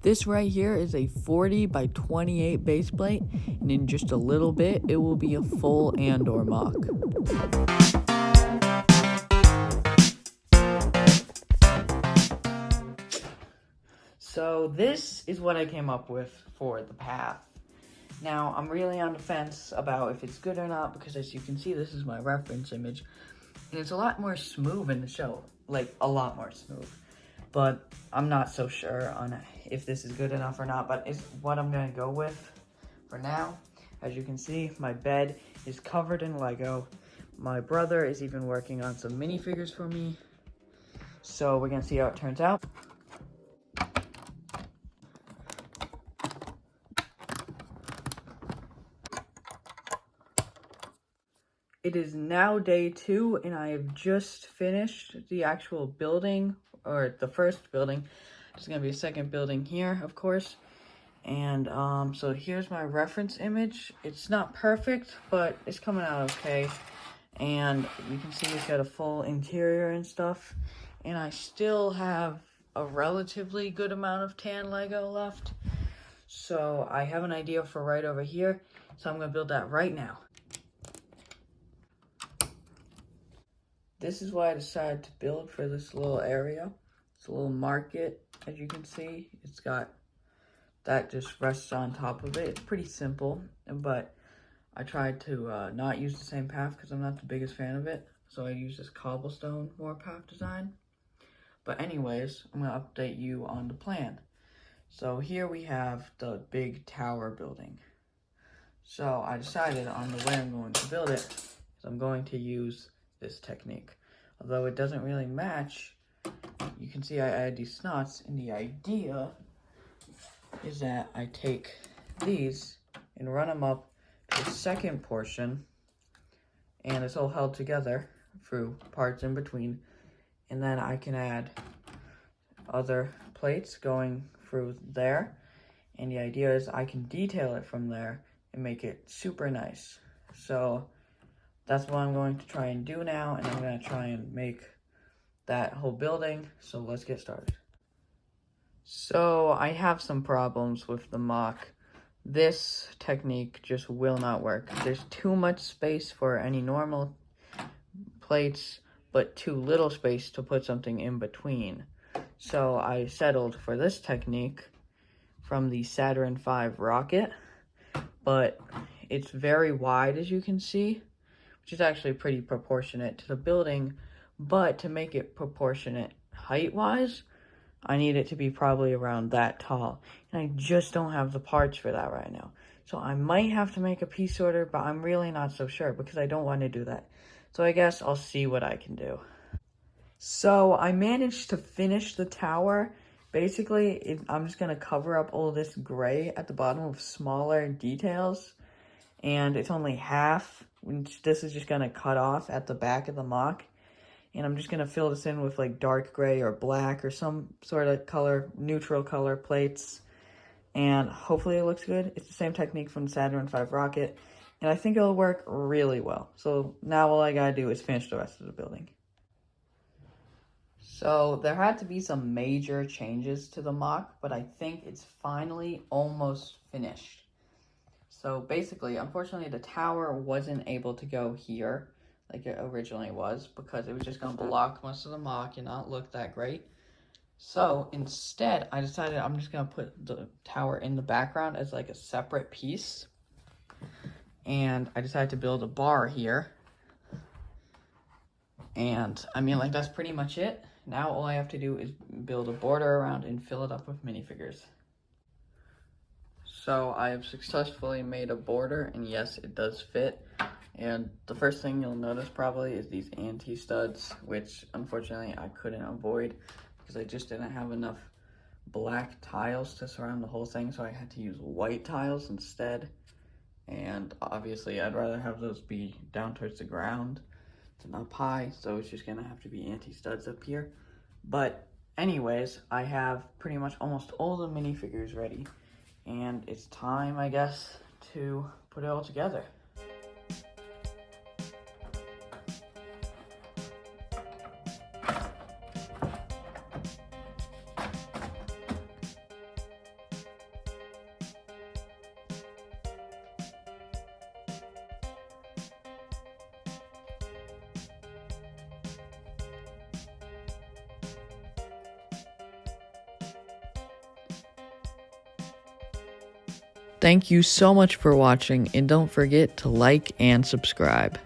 This right here is a 40 by 28 base plate, and in just a little bit, it will be a full Andor mock. So this is what I came up with for the path. Now, I'm really on the fence about if it's good or not, because as you can see, this is my reference image, and it's a lot more smooth in the show, like a lot more smooth. But I'm not so sure on if this is good enough or not, but it's what I'm gonna go with for now. As you can see, my bed is covered in Lego. My brother is even working on some minifigures for me. So we're gonna see how it turns out. It is now day 2, and I have just finished the actual building, or the first building. There's gonna be a second building here, of course. And so here's my reference image. It's not perfect, but it's coming out okay. And you can see it's got a full interior and stuff. And I still have a relatively good amount of tan Lego left. So I have an idea for right over here. So I'm gonna build that right now. This is what I decided to build for this little area. It's a little market, as you can see. It's got that just rests on top of it. It's pretty simple, but I tried to not use the same path because I'm not the biggest fan of it. So I used this cobblestone warpath design. But anyways, I'm gonna update you on the plan. So here we have the big tower building. So I decided on the way I'm going to build it is I'm going to use this technique. Although it doesn't really match, you can see I added these snots, and the idea is that I take these and run them up to the second portion, and it's all held together through parts in between, and then I can add other plates going through there, and the idea is I can detail it from there and make it super nice. So that's what I'm going to try and do now, and I'm going to try and make that whole building. So let's get started. So I have some problems with the mock. This technique just will not work. There's too much space for any normal plates, but too little space to put something in between. So I settled for this technique from the Saturn V rocket, but it's very wide, as you can see, which is actually pretty proportionate to the building, but to make it proportionate height-wise, I need it to be probably around that tall, and I just don't have the parts for that right now. So I might have to make a piece order, but I'm really not so sure because I don't want to do that. So I guess I'll see what I can do. So I managed to finish the tower. Basically, I'm just going to cover up all this gray at the bottom with smaller details, and it's only half. This is just going to cut off at the back of the mock. And I'm just going to fill this in with like dark gray or black or some sort of color, neutral color plates. And hopefully it looks good. It's the same technique from the Saturn V rocket. And I think it'll work really well. So now all I got to do is finish the rest of the building. So there had to be some major changes to the mock, but I think it's finally almost finished. So basically, unfortunately, the tower wasn't able to go here like it originally was because it was just going to block most of the mock and not look that great. So instead, I decided I'm just going to put the tower in the background as like a separate piece. And I decided to build a bar here. And I mean, like, that's pretty much it. Now all I have to do is build a border around and fill it up with minifigures. So I have successfully made a border, and yes, it does fit. And the first thing you'll notice probably is these anti-studs, which unfortunately I couldn't avoid because I just didn't have enough black tiles to surround the whole thing, so I had to use white tiles instead. And obviously I'd rather have those be down towards the ground than up high, so it's just gonna have to be anti-studs up here. But anyways, I have pretty much almost all the minifigures ready, and it's time, I guess, to put it all together. Thank you so much for watching, and don't forget to like and subscribe.